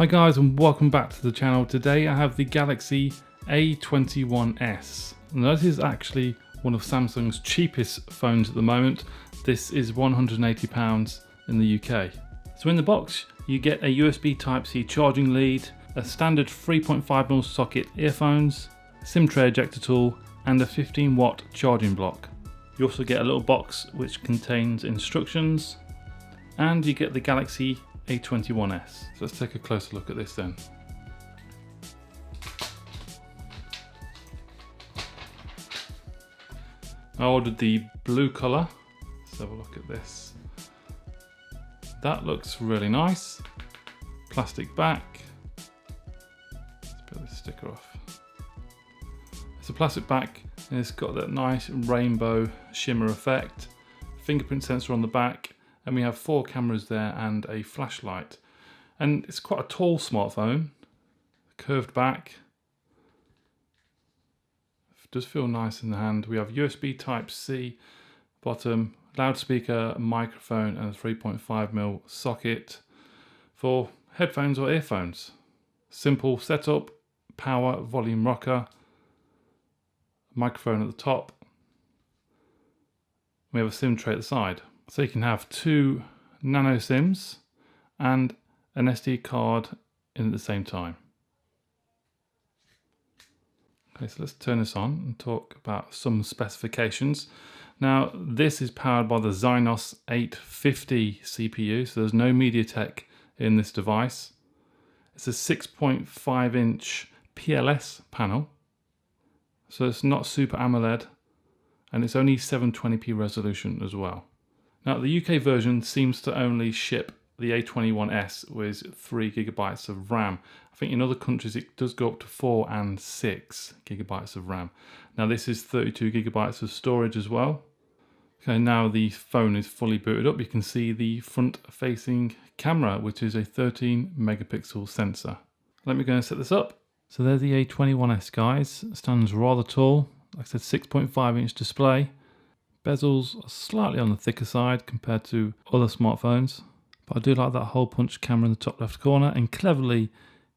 Hi guys and welcome back to the channel. Today I have the Galaxy A21s. Now this is actually one of Samsung's cheapest phones at the moment. This is £180 in the UK. So in the box you get a USB Type-C charging lead, a standard 3.5mm socket earphones, SIM tray ejector tool and a 15-watt charging block. You also get a little box which contains instructions, and you get the Galaxy A21s. So let's take a closer look at this then. I ordered the blue colour. Let's have a look at this. That looks really nice. Plastic back. Let's put this sticker off. It's a plastic back and it's got that nice rainbow shimmer effect. Fingerprint sensor on the back. And we have 4 cameras there and a flashlight. And it's quite a tall smartphone. Curved back. It does feel nice in the hand. We have USB Type-C bottom, loudspeaker, microphone and a 3.5mm socket for headphones or earphones. Simple setup, power, volume rocker, microphone at the top. We have a SIM tray at the side. So you can have 2 nano SIMs and an SD card in at the same time. Okay, so let's turn this on and talk about some specifications. Now, this is powered by the Exynos 850 CPU, so there's no MediaTek in this device. It's a 6.5-inch PLS panel, so it's not Super AMOLED, and it's only 720p resolution as well. Now the UK version seems to only ship the A21s with 3GB of RAM. I think in other countries it does go up to 4 and 6GB of RAM. Now this is 32GB of storage as well. Okay, now the phone is fully booted up. You can see the front facing camera, which is a 13 megapixel sensor. Let me go and set this up. So there's the A21s guys. It stands rather tall. Like I said, 6.5-inch display. Bezels are slightly on the thicker side compared to other smartphones, but I do like that hole punch camera in the top left corner and cleverly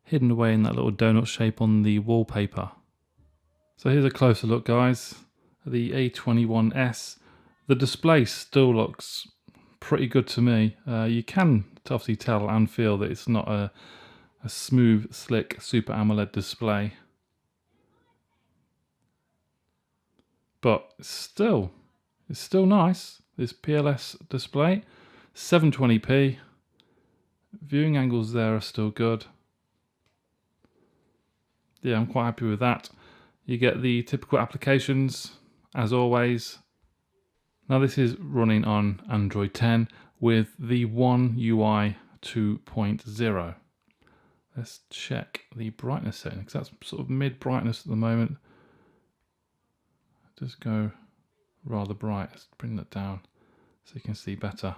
hidden away in that little donut shape on the wallpaper. So here's a closer look guys at the A21s. The display still looks pretty good to me. You can obviously tell and feel that it's not a smooth, slick Super AMOLED display, but it's still nice. This PLS display, 720p. Viewing angles there are still good. Yeah, I'm quite happy with that. You get the typical applications as always. Now this is running on Android 10 with the One UI 2.0. Let's check the brightness setting because that's sort of mid brightness at the moment. Just go rather bright. Let's bring that down so you can see better.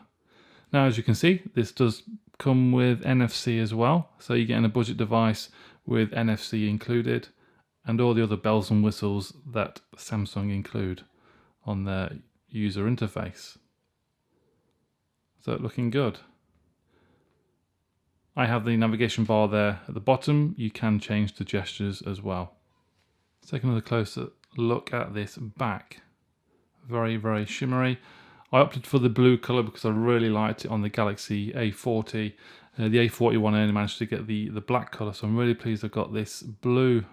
Now as you can see, this does come with NFC as well, so you're getting a budget device with NFC included and all the other bells and whistles that Samsung include on their user interface. So looking good. I have the navigation bar there at the bottom. You can change the gestures as well. Let's take another closer look at this back. Very, very shimmery. I opted for the blue colour because I really liked it on the Galaxy A40. The A41 only managed to get the black colour, so I'm really pleased I've got this blue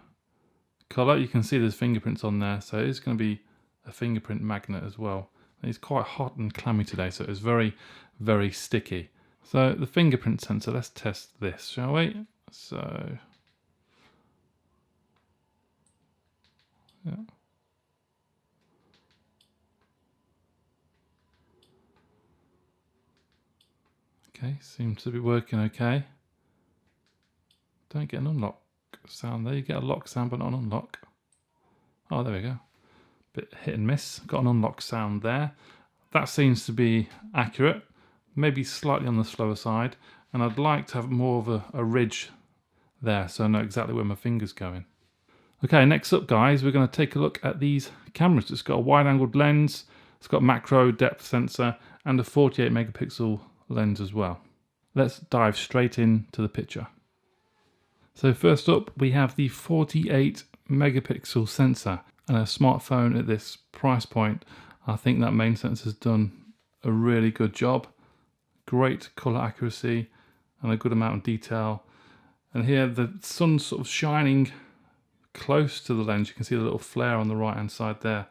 colour. You can see there's fingerprints on there, so it's going to be a fingerprint magnet as well. And it's quite hot and clammy today, so it's very, very sticky. So the fingerprint sensor, let's test this, shall we? So, yeah. Okay, seems to be working okay. Don't get an unlock sound there. You get a lock sound but not an unlock. Oh, there we go. Bit hit and miss. Got an unlock sound there. That seems to be accurate. Maybe slightly on the slower side. And I'd like to have more of a ridge there so I know exactly where my finger's going. Okay, next up guys, we're going to take a look at these cameras. It's got a wide-angled lens, it's got macro depth sensor and a 48 megapixel lens as well. Let's dive straight into the picture. So first up, we have the 48 megapixel sensor, and a smartphone at this price point, I think that main sensor's done a really good job. Great color accuracy and a good amount of detail. And here the sun's sort of shining close to the lens. You can see the little flare on the right hand side there,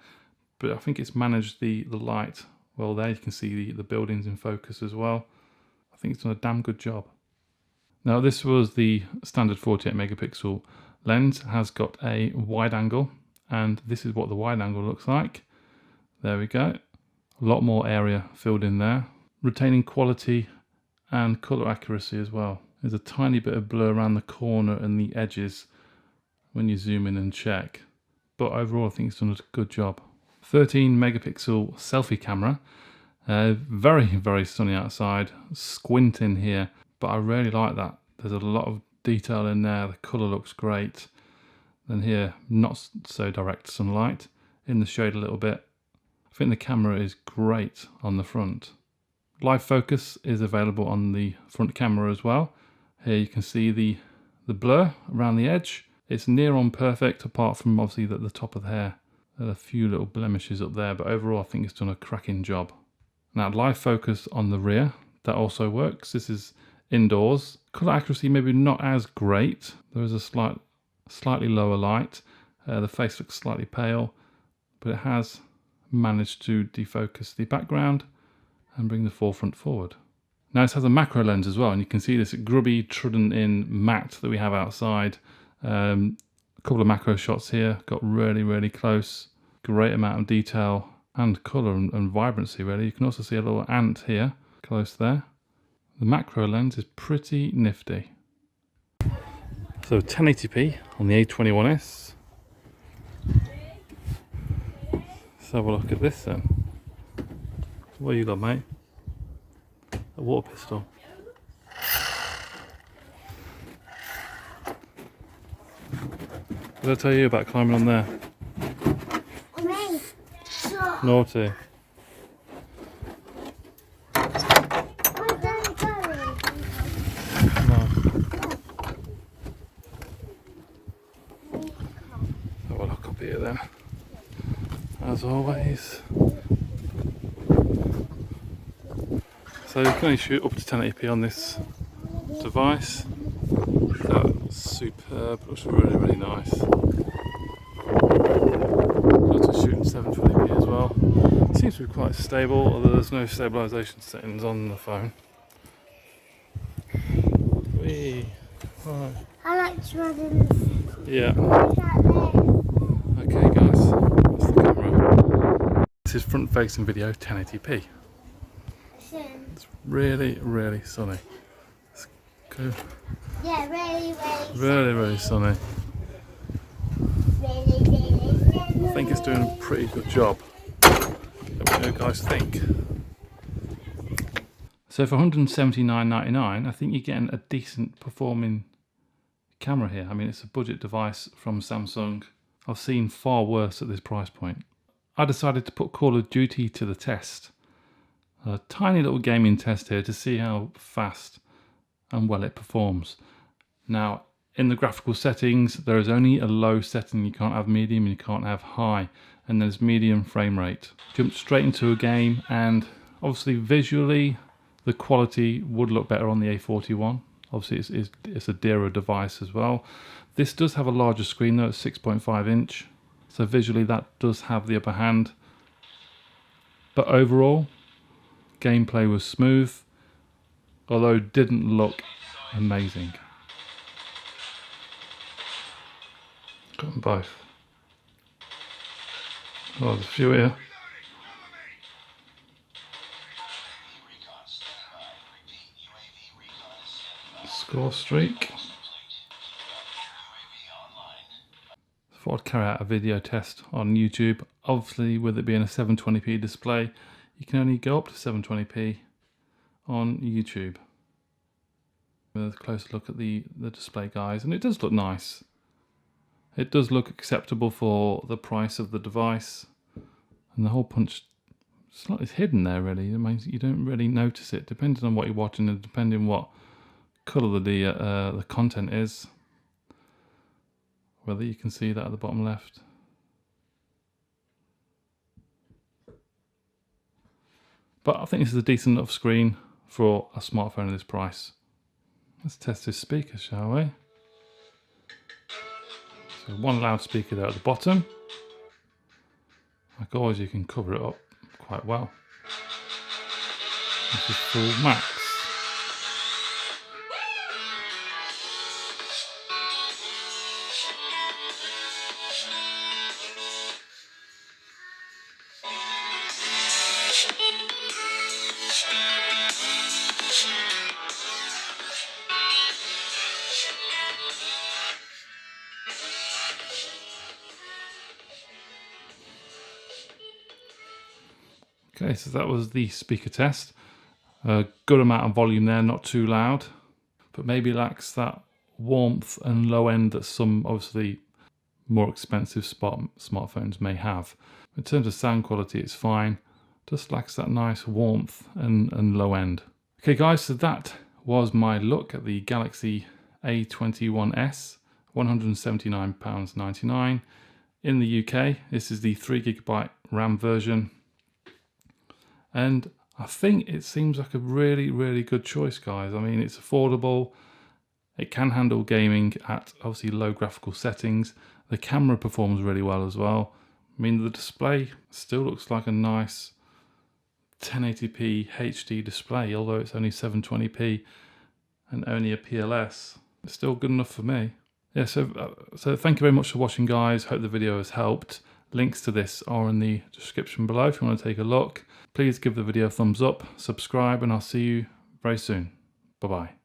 but I think it's managed the light well there. You can see the buildings in focus as well. I think it's done a damn good job. Now this was the standard 48 megapixel lens. It has got a wide angle, and this is what the wide angle looks like. There we go. A lot more area filled in there, retaining quality and color accuracy as well. There's a tiny bit of blur around the corner and the edges when you zoom in and check, but overall I think it's done a good job. 13 megapixel selfie camera. Very, very sunny outside. Squinting here, but I really like that. There's a lot of detail in there. The color looks great. Then here, not so direct sunlight, in the shade a little bit. I think the camera is great on the front. Live focus is available on the front camera as well. Here you can see the blur around the edge. It's near on perfect, apart from obviously the top of the hair. There are a few little blemishes up there, but overall I think it's done a cracking job. Now live focus on the rear, that also works. This is indoors. Color accuracy maybe not as great. There is a slightly lower light. The face looks slightly pale, but it has managed to defocus the background and bring the forefront forward. Now this has a macro lens as well, and you can see this grubby, trodden in mat that we have outside. A couple of macro shots here, got really, really close. Great amount of detail and colour and vibrancy really. You can also see a little ant here, close there. The macro lens is pretty nifty. So 1080p on the A21s. Let's have a look at this then. What you got, mate? A water pistol. What did I tell you about climbing on there? Naughty. Have a look up here then. As always. So you can only shoot up to 1080p on this device. That's superb, looks really, really nice. Got to shoot in 720p as well. Seems to be quite stable, although there's no stabilisation settings on the phone. Whee! Right. I like Jordan's. Yeah. Okay guys, that's the camera. This is front facing video 1080p. It's really, really sunny. Let's go. Yeah, really, really, really sunny. I think it's doing a pretty good job. Let me know what you guys think. So for $179.99, I think you're getting a decent performing camera here. I mean, it's a budget device from Samsung. I've seen far worse at this price point. I decided to put Call of Duty to the test. A tiny little gaming test here to see how fast and well it performs. Now, in the graphical settings, there is only a low setting. You can't have medium and you can't have high. And there's medium frame rate. Jumped straight into a game, and obviously visually, the quality would look better on the A41. Obviously, it's a dearer device as well. This does have a larger screen though, it's 6.5 inch. So visually that does have the upper hand. But overall, gameplay was smooth, although didn't look amazing. Got them both. Oh, there's a few here. Score streak. Thought I'd carry out a video test on YouTube. Obviously, with it being a 720p display, you can only go up to 720p on YouTube. With a closer look at the display, guys, and it does look nice. It does look acceptable for the price of the device, and the hole punch is hidden there really. It means you don't really notice it, depending on what you're watching and depending what colour the content is. whether you can see that at the bottom left. But I think this is a decent enough screen for a smartphone at this price. Let's test this speaker, shall we? So one loudspeaker there at the bottom. Like always, you can cover it up quite well. This is full max. Okay, so that was the speaker test. A good amount of volume there, not too loud, but maybe lacks that warmth and low end that some obviously more expensive smartphones may have. In terms of sound quality, it's fine, just lacks that nice warmth and low end. Okay guys, so that was my look at the Galaxy A21s, £179.99 in the UK. This is the 3GB RAM version. And I think it seems like a really good choice, guys. I mean, it's affordable. It can handle gaming at obviously low graphical settings. The camera performs really well as well. I mean, the display still looks like a nice 1080p HD display, although it's only 720p and only a PLS. It's still good enough for me. Yeah, so thank you very much for watching, guys. Hope the video has helped. Links to this are in the description below if you want to take a look. Please give the video a thumbs up, subscribe, and I'll see you very soon. Bye-bye.